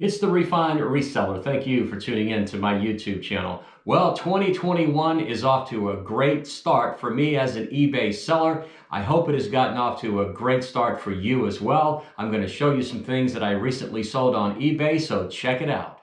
It's the Refined Reseller. Thank you for tuning in to my YouTube channel. Well, 2021 is off to a great start for me as an eBay seller. I hope it has gotten off to a great start for you as well. I'm going to show you some things that I recently sold on eBay, so check it out.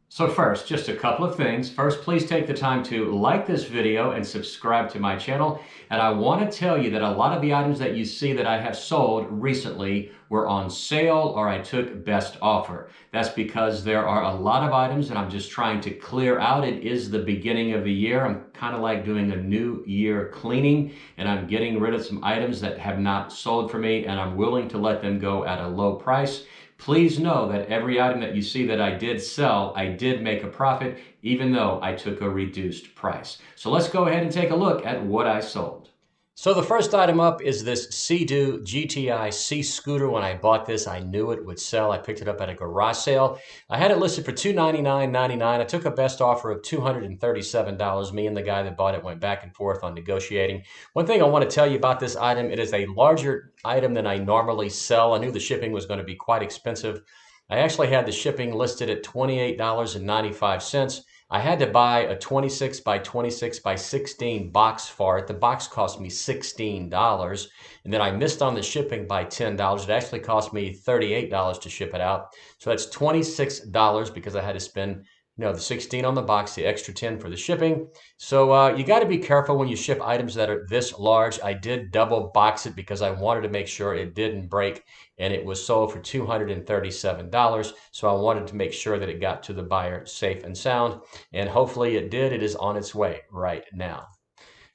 So first, just a couple of things. First, please take the time to like this video and subscribe to my channel. And I want to tell you that a lot of the items that you see that I have sold recently were on sale or I took best offer. That's because there are a lot of items that I'm just trying to clear out. It is the beginning of the year. I'm kind of like doing a new year cleaning, and I'm getting rid of some items that have not sold for me, and I'm willing to let them go at a low price. Please know that every item that you see that I did sell, I did make a profit, even though I took a reduced price. So let's go ahead and take a look at what I sold. So the first item up is this Seadoo Gti C Scooter. When I bought this, I knew it would sell. I picked it up at a garage sale. I had it listed for $299.99. I took a best offer of $237. Me and the guy that bought it went back and forth on negotiating. One thing I want to tell you about this item, it is a larger item than I normally sell. I knew the shipping was going to be quite expensive. I actually had the shipping listed at $28.95. I had to buy a 26 by 26 by 16 box for it. The box cost me $16, and then I missed on the shipping by $10. It actually cost me $38 to ship it out. So that's $26 because I had to spend the 16 on the box, the extra 10 for the shipping. So you got to be careful when you ship items that are this large. I did double box it because I wanted to make sure it didn't break, and it was sold for $237. So I wanted to make sure that it got to the buyer safe and sound, and hopefully it did. It is on its way right now.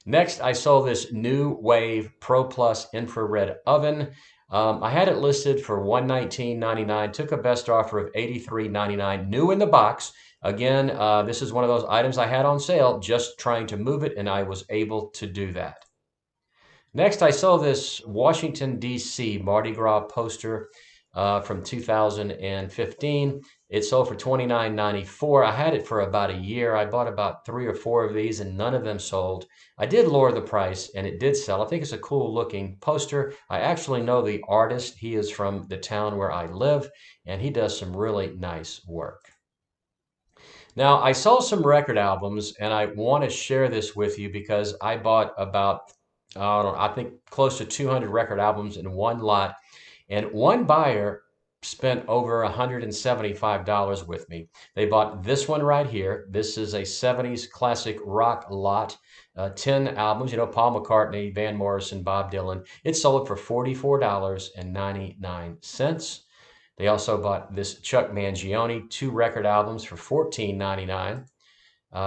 Next, I sold this New Wave Pro Plus infrared oven. I had it listed for $119.99, took a best offer of $83.99, new in the box. Again, this is one of those items I had on sale, just trying to move it, and I was able to do that. Next, I sold this Washington, D.C. Mardi Gras poster from 2015. It sold for $29.94. I had it for about a year. I bought about 3 or 4 of these, and none of them sold. I did lower the price, and it did sell. I think it's a cool looking poster. I actually know the artist. He is from the town where I live, and he does some really nice work. Now, I sold some record albums, and I want to share this with you because I bought about, I think, close to 200 record albums in one lot, and one buyer spent over $175 with me. They bought this one right here. This is a 70s classic rock lot, 10 albums, Paul McCartney, Van Morrison, Bob Dylan. It sold for $44.99. They also bought this Chuck Mangione, 2 record albums for $14.99.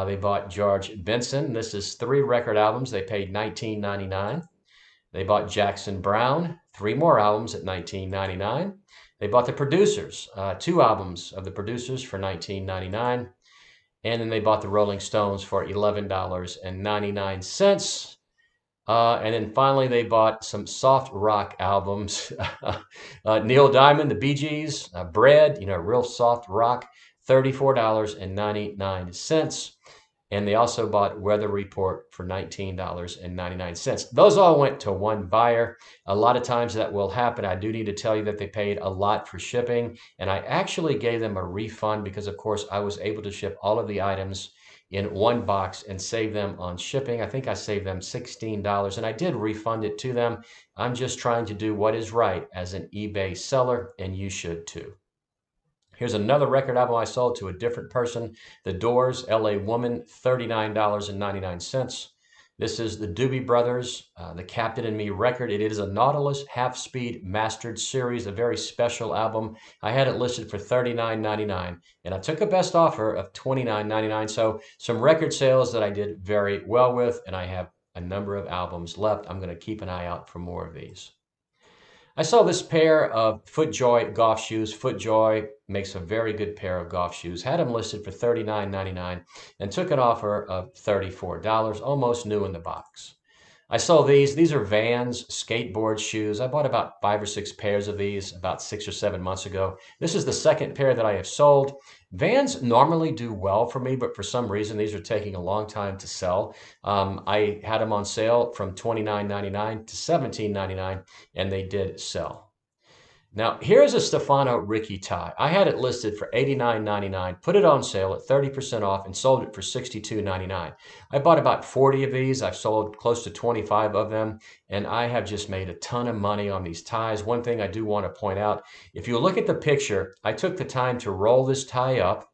They bought George Benson. This is 3 record albums. They paid $19.99. They bought Jackson Browne, 3 more albums at $19.99. They bought the Producers, 2 albums of the Producers for $19.99. And then they bought the Rolling Stones for $11.99. And then finally, they bought some soft rock albums. Neil Diamond, the Bee Gees, Bread, real soft rock, $34.99. And they also bought Weather Report for $19.99. Those all went to one buyer. A lot of times that will happen. I do need to tell you that they paid a lot for shipping, and I actually gave them a refund because, of course, I was able to ship all of the items in one box and save them on shipping. I think I saved them $16, and I did refund it to them. I'm just trying to do what is right as an eBay seller, and you should too. Here's another record album I sold to a different person. The Doors, LA Woman, $39.99. This is the Doobie Brothers, the Captain and Me record. It is a Nautilus half-speed mastered series, a very special album. I had it listed for $39.99, and I took a best offer of $29.99. So some record sales that I did very well with, and I have a number of albums left. I'm going to keep an eye out for more of these. I saw this pair of FootJoy golf shoes. FootJoy makes a very good pair of golf shoes. Had them listed for $39.99 and took an offer of $34, almost new in the box. I saw these. These are Vans skateboard shoes. I bought about 5 or 6 pairs of these about 6 or 7 months ago. This is the second pair that I have sold. Vans normally do well for me, but for some reason, these are taking a long time to sell. I had them on sale from $29.99 to $17.99, and they did sell. Now, here's a Stefano Ricci tie. I had it listed for $89.99, put it on sale at 30% off, and sold it for $62.99. I bought about 40 of these. I've sold close to 25 of them, and I have just made a ton of money on these ties. One thing I do want to point out, if you look at the picture, I took the time to roll this tie up.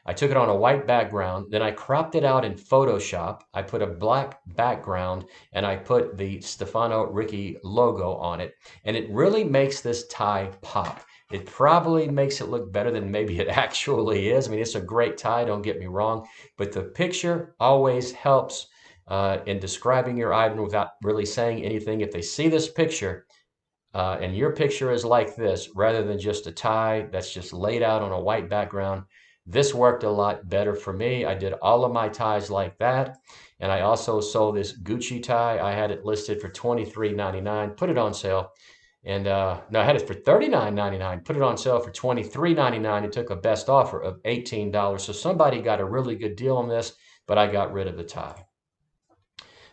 I took it on a white background, then I cropped it out in Photoshop. I put a black background and I put the Stefano Ricci logo on it. And it really makes this tie pop. It probably makes it look better than maybe it actually is. I mean, it's a great tie, don't get me wrong, but the picture always helps in describing your item without really saying anything. If they see this picture, and your picture is like this, rather than just a tie that's just laid out on a white background, this worked a lot better for me. I did all of my ties like that. And I also sold this Gucci tie. I had it listed for $23.99, put it on sale. And no, I had it for $39.99, put it on sale for $23.99. It took a best offer of $18. So somebody got a really good deal on this, but I got rid of the tie.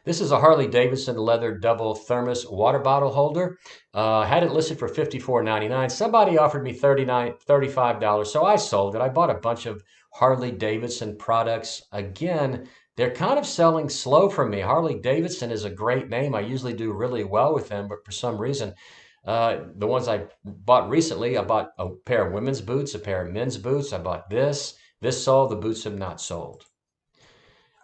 This is a Harley-Davidson leather double thermos water bottle holder. Had it listed for $54.99. Somebody offered me $35, so I sold it. I bought a bunch of Harley-Davidson products. Again, they're kind of selling slow for me. Harley-Davidson is a great name. I usually do really well with them, but for some reason, the ones I bought recently, I bought a pair of women's boots, a pair of men's boots. I bought this. This sold. The boots have not sold.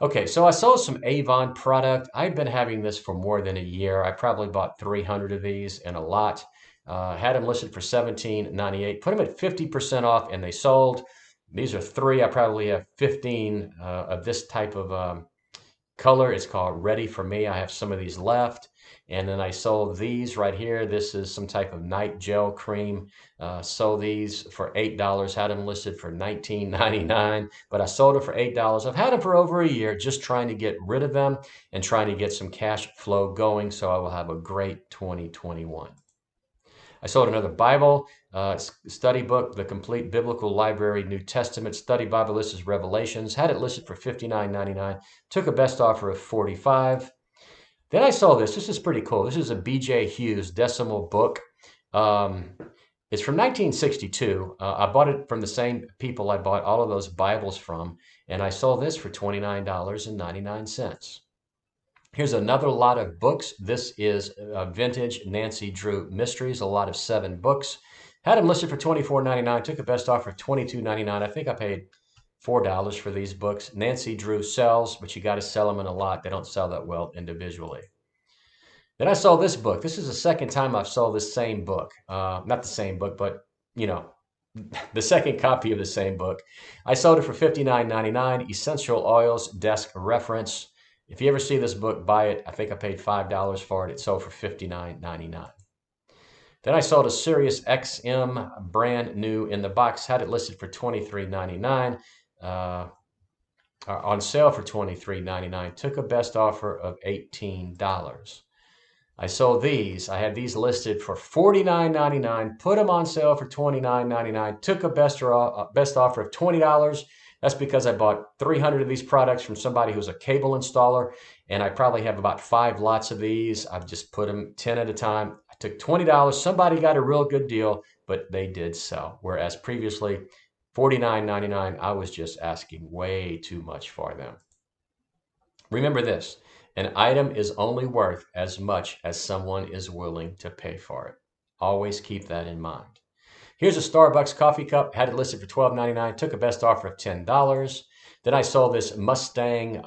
Okay, so I sold some Avon product. I've been having this for more than a year. I probably bought 300 of these and a lot. Had them listed for $17.98. Put them at 50% off and they sold. These are 3. I probably have 15 of this type of color. It's called Ready for Me. I have some of these left. And then I sold these right here. This is some type of night gel cream. Sold these for $8. Had them listed for $19.99, but I sold them for $8. I've had them for over a year, just trying to get rid of them and trying to get some cash flow going so I will have a great 2021. I sold another Bible study book, the Complete Biblical Library New Testament Study Bible. This is Revelations. Had it listed for $59.99. Took a best offer of $45. Then I saw this. This is pretty cool. This is a B.J. Hughes decimal book. It's from 1962. I bought it from the same people I bought all of those Bibles from, and I sold this for $29.99. Here's another lot of books. This is vintage Nancy Drew Mysteries, a lot of 7 books. Had them listed for $24.99. Took a best offer of $22.99. I think I paid $4 for these books. Nancy Drew sells, but you got to sell them in a lot. They don't sell that well individually. Then I sold this book. This is the second time I've sold this same book. Not the same book, but, you know, the second copy of the same book. I sold it for $59.99. Essential Oils Desk Reference. If you ever see this book, buy it. I think I paid $5 for it. It sold for $59.99. Then I sold a Sirius XM brand new in the box. Had it listed for $23.99. On sale for $23.99. Took a best offer of $18. I sold these. I had these listed for $49.99. Put them on sale for $29.99. Took a best offer of $20. That's because I bought 300 of these products from somebody who's a cable installer, and I probably have about 5 lots of these. I've just put them 10 at a time. I took $20. Somebody got a real good deal, but they did sell. Whereas previously, $49.99, I was just asking way too much for them. Remember this, an item is only worth as much as someone is willing to pay for it. Always keep that in mind. Here's a Starbucks coffee cup. Had it listed for $12.99. Took a best offer of $10. Then I sold this Mustang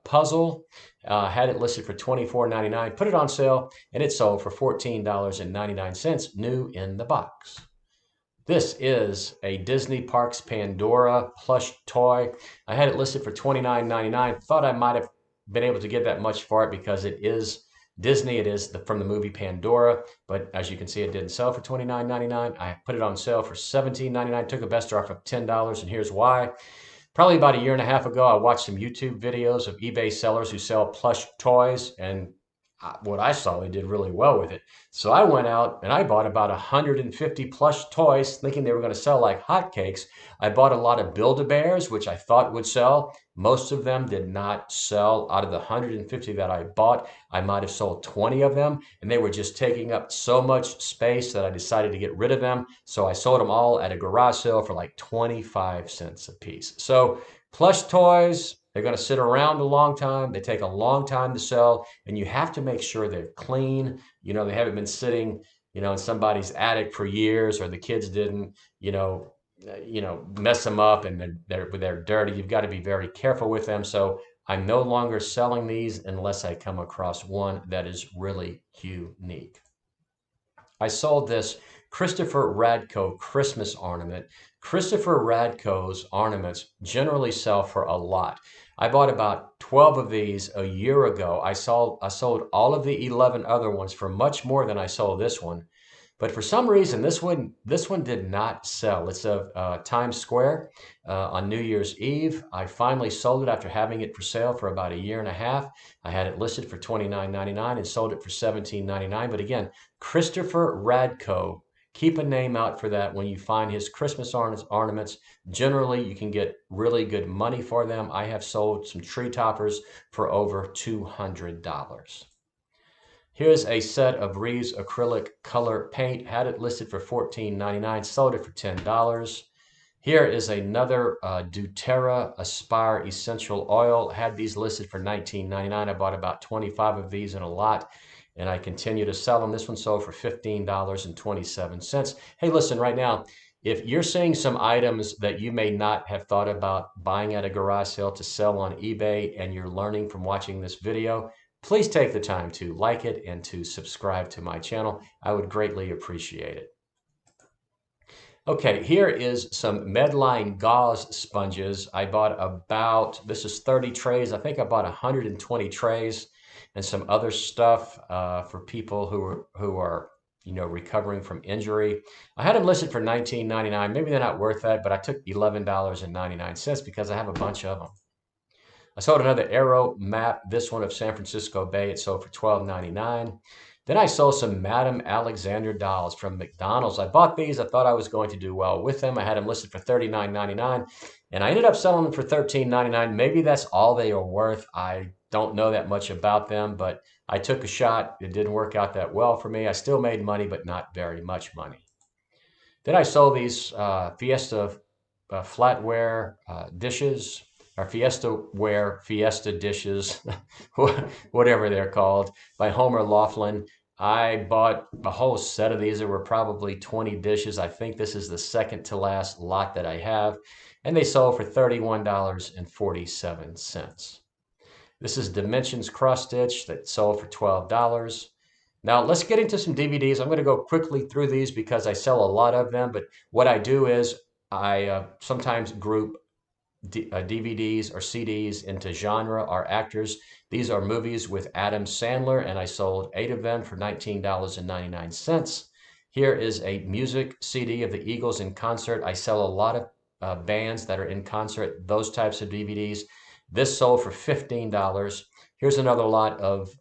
puzzle. Had it listed for $24.99. Put it on sale, and it sold for $14.99, new in the box. This is a Disney Parks Pandora plush toy. I had it listed for $29.99. Thought I might have been able to get that much for it because it is Disney. It is from the movie Pandora. But as you can see, it didn't sell for $29.99. I put it on sale for $17.99. Took a best offer of $10. And here's why. Probably about a year and a half ago, I watched some YouTube videos of eBay sellers who sell plush toys. And what I saw, they did really well with it. So I went out and I bought about 150 plush toys, thinking they were going to sell like hotcakes. I bought a lot of Build-A-Bears, which I thought would sell. Most of them did not sell. Out of the 150 that I bought, I might have sold 20 of them, and they were just taking up so much space that I decided to get rid of them. So I sold them all at a garage sale for like 25 cents a piece. So plush toys, they're going to sit around a long time. They take a long time to sell, and you have to make sure they're clean. You know, they haven't been sitting, in somebody's attic for years, or the kids didn't, mess them up and they're dirty. You've got to be very careful with them. So I'm no longer selling these unless I come across one that is really unique. I sold this Christopher Radko Christmas ornament. Christopher Radko's ornaments generally sell for a lot. I bought about 12 of these a year ago. I sold all of the 11 other ones for much more than I sold this one. But for some reason, this one did not sell. It's of Times Square on New Year's Eve. I finally sold it after having it for sale for about a year and a half. I had it listed for $29.99 and sold it for $17.99. But again, Christopher Radko. Keep a name out for that when you find his Christmas ornaments. Generally, you can get really good money for them. I have sold some tree toppers for over $200. Here's a set of Reeves acrylic color paint. Had it listed for $14.99, sold it for $10. Here is another doTERRA Aspire Essential Oil. Had these listed for $19.99. I bought about 25 of these in a lot, and I continue to sell them. This one sold for $15.27. Hey, listen, right now, if you're seeing some items that you may not have thought about buying at a garage sale to sell on eBay, and you're learning from watching this video, please take the time to like it and to subscribe to my channel. I would greatly appreciate it. Okay, here is some Medline Gauze Sponges. I bought about, this is 30 trays. I think I bought 120 trays and some other stuff for people who are recovering from injury. I had them listed for $19.99. Maybe they're not worth that, but I took $11.99 because I have a bunch of them. I sold another Aero map, this one of San Francisco Bay. It sold for $12.99. Then I sold some Madame Alexander dolls from McDonald's. I bought these. I thought I was going to do well with them. I had them listed for $39.99, and I ended up selling them for $13.99. Maybe that's all they are worth. I don't know that much about them, but I took a shot. It didn't work out that well for me. I still made money, but not very much money. Then I sold these Fiesta flatware dishes, or Fiesta dishes, whatever they're called, by Homer Laughlin. I bought a whole set of these. There were probably 20 dishes. I think this is the second to last lot that I have, and they sold for $31.47. This is Dimensions Cross Stitch that sold for $12. Now let's get into some DVDs. I'm going to go quickly through these because I sell a lot of them, but what I do is I sometimes group DVDs or CDs into genre or actors. These are movies with Adam Sandler, and I sold 8 of them for $19.99. Here is a music CD of the Eagles in concert. I sell a lot of bands that are in concert, those types of DVDs. This sold for $15. Here's another lot of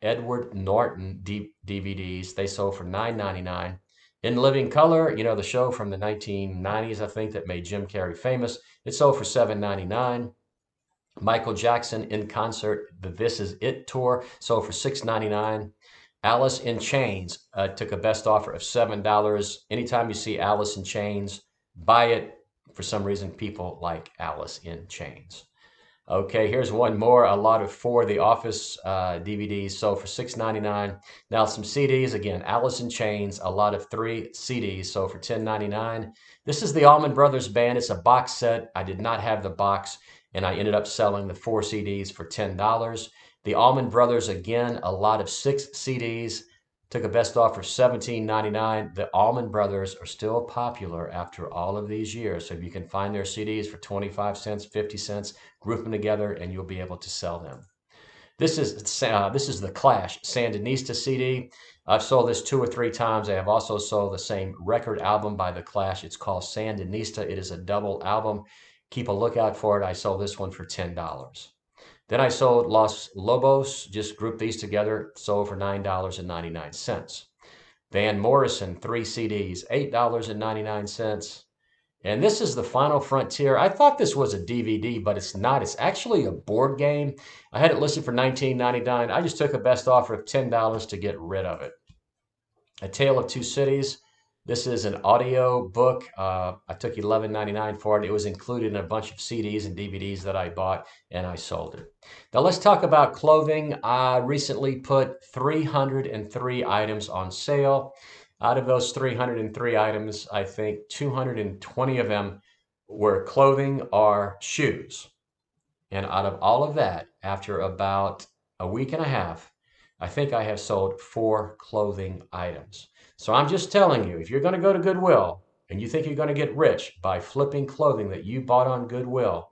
Edward Norton DVDs. They sold for $9.99. In Living Color, the show from the 1990s, I think, that made Jim Carrey famous, it sold for $7.99. Michael Jackson in concert, the This Is It tour, sold for $6.99. Alice in Chains took a best offer of $7. Anytime you see Alice in Chains, buy it. For some reason, people like Alice in Chains. Okay, here's one more, a lot of 4 The Office DVDs sold for $6.99. Now some CDs, again, Alice in Chains, a lot of 3 CDs sold for $10.99. This is the Allman Brothers Band. It's a box set. I did not have the box, and I ended up selling the 4 CDs for $10. The Allman Brothers, again, a lot of 6 CDs. Took a best offer of $17.99. The Allman Brothers are still popular after all of these years. So if you can find their CDs for 25 cents, 50 cents, group them together and you'll be able to sell them. This is the Clash Sandinista CD. I've sold this 2 or 3 times. I have also sold the same record album by the Clash. It's called Sandinista. It is a double album. Keep a lookout for it. I sold this one for $10. Then I sold Los Lobos, just grouped these together, sold for $9.99. Van Morrison, 3 CDs, $8.99. And this is the Final Frontier. I thought this was a DVD, but it's not. It's actually a board game. I had it listed for $19.99. I just took a best offer of $10 to get rid of it. A Tale of Two Cities. This is an audio book. I took $11.99 for it. It was included in a bunch of CDs and DVDs that I bought, and I sold it. Now let's talk about clothing. I recently put 303 items on sale. Out of those 303 items, I think 220 of them were clothing or shoes. And out of all of that, after about a week and a half, I think I have sold 4 clothing items. So I'm just telling you, if you're going to go to Goodwill and you think you're going to get rich by flipping clothing that you bought on Goodwill,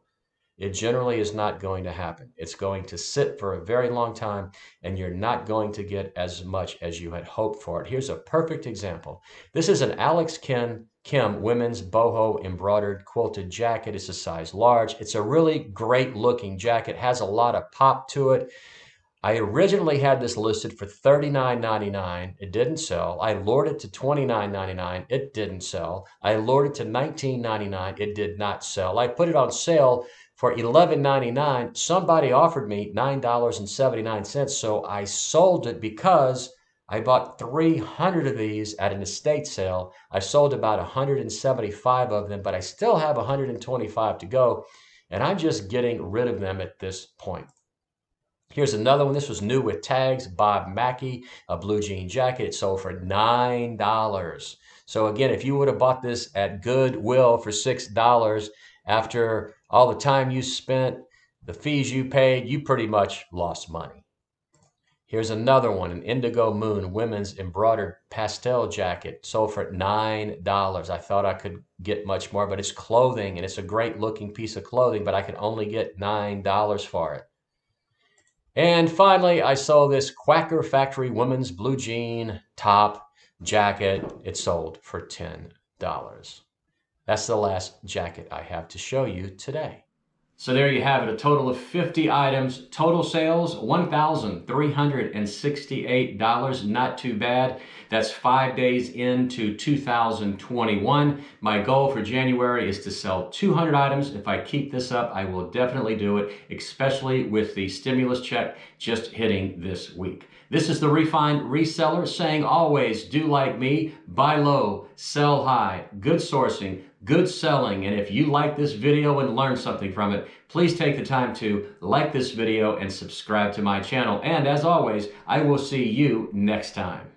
it generally is not going to happen. It's going to sit for a very long time, and you're not going to get as much as you had hoped for it. Here's a perfect example. This is an Alex Kim women's boho embroidered quilted jacket. It's a size large. It's a really great looking jacket, has a lot of pop to it. I originally had this listed for $39.99. It didn't sell. I lured it to $29.99. It didn't sell. I lured it to $19.99. It did not sell. I put it on sale for $11.99. Somebody offered me $9.79, so I sold it because I bought 300 of these at an estate sale. I sold about 175 of them, but I still have 125 to go, and I'm just getting rid of them at this point. Here's another one. This was new with tags. Bob Mackie, a blue jean jacket. It sold for $9. So again, if you would have bought this at Goodwill for $6, after all the time you spent, the fees you paid, you pretty much lost money. Here's another one, an Indigo Moon women's embroidered pastel jacket. Sold for $9. I thought I could get much more, but it's clothing, and it's a great looking piece of clothing, but I could only get $9 for it. And finally, I sold this Quacker Factory women's blue jean top jacket. It sold for $10. That's the last jacket I have to show you today. So there you have it, a total of 50 items. Total sales, $1,368. Not too bad. That's 5 days into 2021. My goal for January is to sell 200 items. If I keep this up, I will definitely do it, especially with the stimulus check just hitting this week. This is the Refined Reseller saying always do like me, buy low, sell high, good sourcing, good selling. And if you like this video and learn something from it, please take the time to like this video and subscribe to my channel. And as always, I will see you next time.